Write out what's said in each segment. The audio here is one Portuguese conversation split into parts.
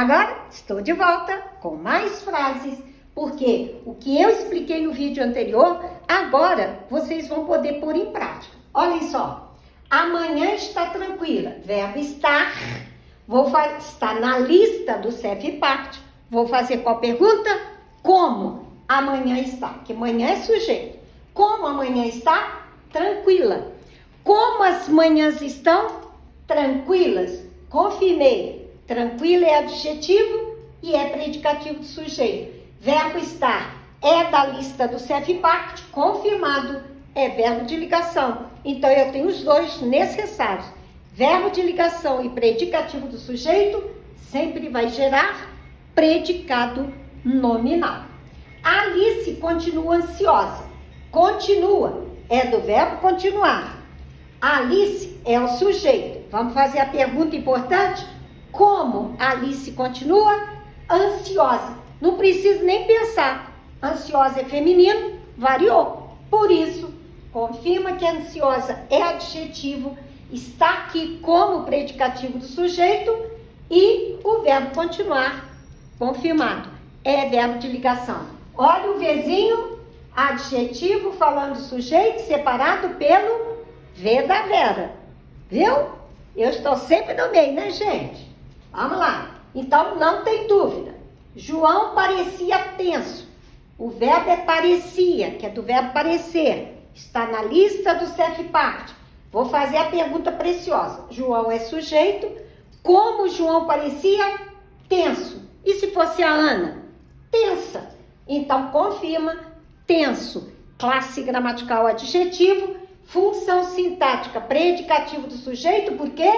Agora estou de volta com mais frases, porque o que eu expliquei no vídeo anterior, agora vocês vão poder pôr em prática. Olhem só, amanhã está tranquila, verbo estar, está na lista do CEF Part. Vou fazer qual pergunta? Como amanhã está, que amanhã é sujeito. Como amanhã está? Tranquila. Como as manhãs estão? Tranquilas. Confirmei. Tranquila é adjetivo e é predicativo do sujeito. Verbo estar é da lista do CEF Part, confirmado, é verbo de ligação. Então, eu tenho os dois necessários. Verbo de ligação e predicativo do sujeito sempre vai gerar predicado nominal. A Alice continua ansiosa. Continua é do verbo continuar. A Alice é o sujeito. Vamos fazer a pergunta importante? Como a Alice continua? Ansiosa. Não preciso nem pensar. Ansiosa é feminino, variou. Por isso, confirma que ansiosa é adjetivo, está aqui como predicativo do sujeito e o verbo continuar, confirmado, é verbo de ligação. Olha o Vzinho, adjetivo falando sujeito separado pelo V da Vera. Viu? Eu estou sempre no meio, né, gente? Vamos lá. Então, não tem dúvida. João parecia tenso. O verbo é parecia, que é do verbo parecer. Está na lista do CEF Part. Vou fazer a pergunta preciosa. João é sujeito. Como João parecia? Tenso. E se fosse a Ana? Tensa. Então, confirma. Tenso. Classe gramatical adjetivo. Função sintática predicativo do sujeito, porque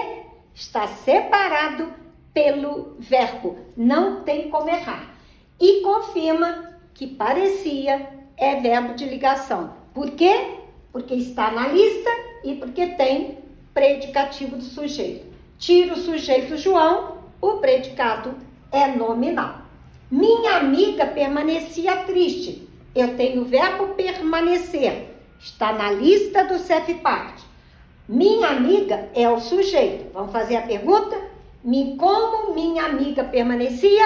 está separado pelo verbo, não tem como errar. E confirma que parecia é verbo de ligação. Por quê? Porque está na lista e porque tem predicativo do sujeito. Tira o sujeito João, o predicado é nominal. Minha amiga permanecia triste. Eu tenho o verbo permanecer. Está na lista do CEF Part. Minha amiga é o sujeito. Vamos fazer a pergunta? Como minha amiga permanecia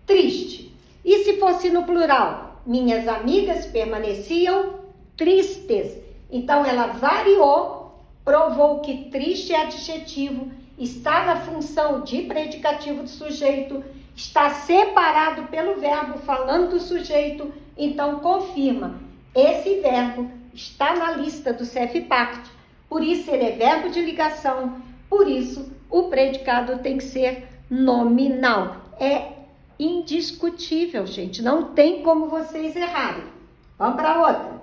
triste. E se fosse no plural? Minhas amigas permaneciam tristes. Então, ela variou, provou que triste é adjetivo, está na função de predicativo do sujeito, está separado pelo verbo falando do sujeito. Então, confirma, esse verbo está na lista do CEF Part. Por isso, ele é verbo de ligação. Por isso, o predicado tem que ser nominal. É indiscutível, gente. Não tem como vocês errarem. Vamos para outra.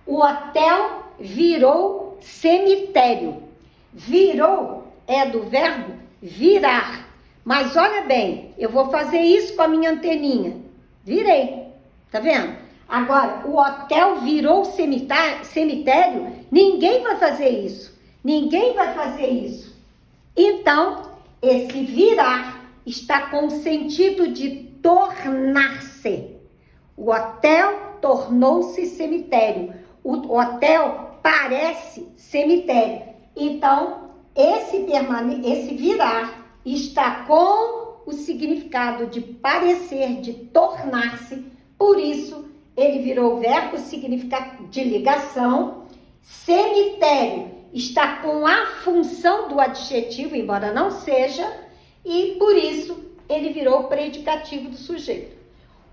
O hotel virou cemitério. Virou é do verbo virar. Mas olha bem, eu vou fazer isso com a minha anteninha. Virei. Tá vendo? Agora, o hotel virou cemitério. Ninguém vai fazer isso. Ninguém vai fazer isso. Então, esse virar está com o sentido de tornar-se. O hotel tornou-se cemitério. O hotel parece cemitério. Então, esse virar está com o significado de parecer, de tornar-se. Por isso, ele virou verbo significativo de ligação. Cemitério está com a função do adjetivo, embora não seja, e por isso ele virou predicativo do sujeito.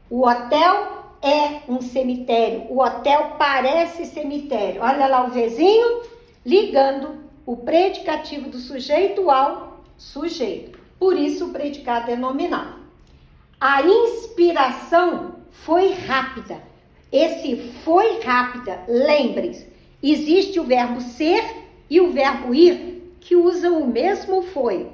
O hotel é um cemitério, o hotel parece cemitério. Olha lá o Vzinho ligando o predicativo do sujeito ao sujeito. Por isso o predicado é nominal. A inspiração foi rápida. Esse foi rápida, lembrem-se, existe o verbo ser e o verbo ir, que usam o mesmo foi.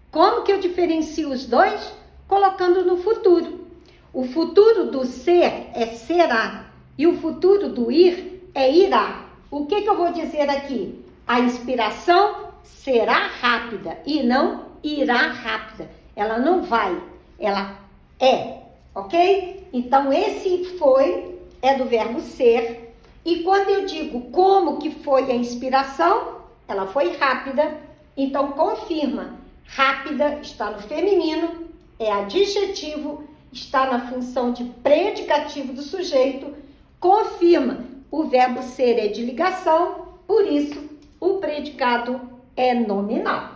Como que eu diferencio os dois? Colocando no futuro. O futuro do ser é será, e o futuro do ir é irá. O que eu vou dizer aqui? A inspiração será rápida e não irá rápida. Ela não vai, ela é, ok? Então, esse foi é do verbo ser. E quando eu digo como que foi a inspiração, ela foi rápida. Então, confirma. Rápida está no feminino, é adjetivo, está na função de predicativo do sujeito, confirma, o verbo ser é de ligação, por isso o predicado é nominal.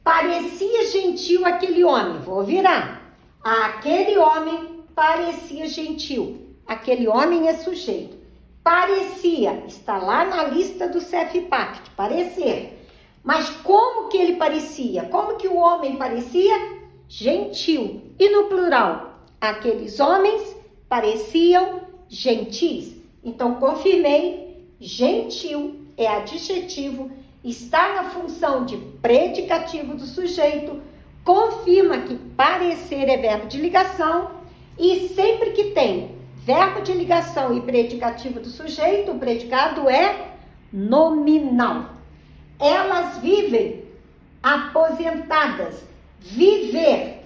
Parecia gentil aquele homem, vou virar. Aquele homem parecia gentil. Aquele homem é sujeito. Parecia, está lá na lista do CEFPACT, parecer. Mas como que ele parecia? Como que o homem parecia? Gentil. E no plural? Aqueles homens pareciam gentis. Então, confirmei, gentil é adjetivo, está na função de predicativo do sujeito, confirma que parecer é verbo de ligação e sempre que tem verbo de ligação e predicativo do sujeito, o predicado é nominal. Elas vivem aposentadas. Viver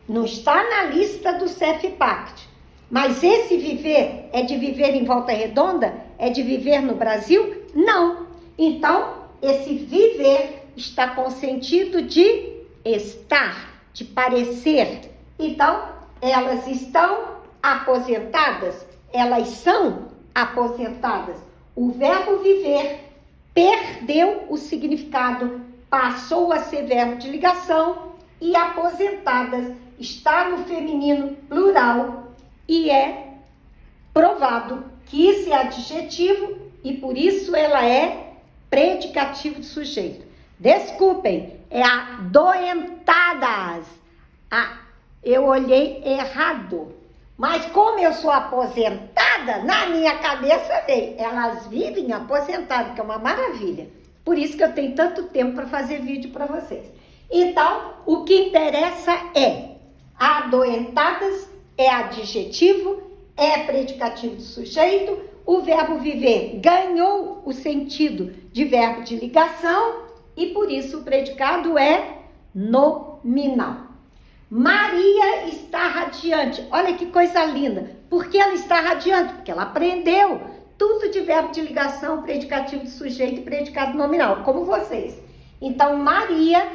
não está na lista do CEFPACT, mas esse viver é de viver em Volta Redonda? É de viver no Brasil? Não. Então, esse viver está com sentido de estar, de parecer. Então, elas estão aposentadas, elas são aposentadas. O verbo viver perdeu o significado, passou a ser verbo de ligação e aposentadas está no feminino plural e é provado que isso é adjetivo e por isso ela é predicativo do sujeito. Desculpem, é adoentadas. Eu olhei errado. Mas como eu sou aposentada, na minha cabeça veio. Elas vivem aposentadas, que é uma maravilha. Por isso que eu tenho tanto tempo para fazer vídeo para vocês. Então, o que interessa é adoentadas é adjetivo, é predicativo do sujeito, o verbo viver ganhou o sentido de verbo de ligação e por isso o predicado é nominal. Maria está radiante. Olha que coisa linda. Por que ela está radiante? Porque ela aprendeu tudo de verbo de ligação, predicativo de sujeito e predicado nominal, como vocês. Então, Maria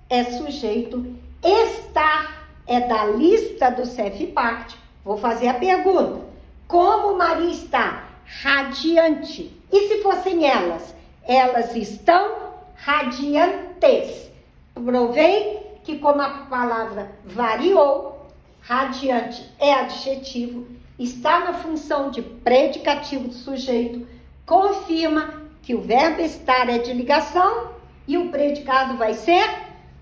é sujeito, estar é da lista do CEFPACT. Vou fazer a pergunta. Como Maria está? Radiante. E se fossem elas? Elas estão radiantes. Provei que como a palavra variou, radiante é adjetivo, está na função de predicativo do sujeito, confirma que o verbo estar é de ligação e o predicado vai ser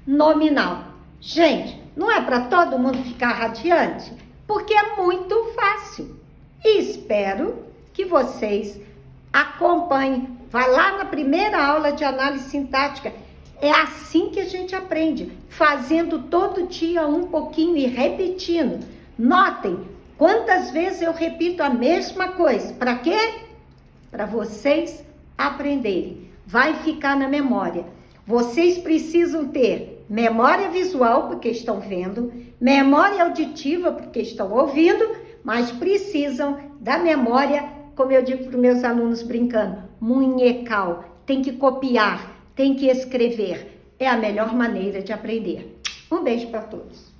nominal. Gente, não é para todo mundo ficar radiante? Porque é muito fácil. E espero que vocês acompanhem. Vai lá na primeira aula de análise sintática. É assim que a gente aprende, fazendo todo dia um pouquinho e repetindo. Notem quantas vezes eu repito a mesma coisa. Para quê? Para vocês aprenderem. Vai ficar na memória. Vocês precisam ter memória visual, porque estão vendo, memória auditiva, porque estão ouvindo, mas precisam da memória, como eu digo para os meus alunos brincando, munhecal. Tem que copiar. Tem que escrever. É a melhor maneira de aprender. Um beijo para todos.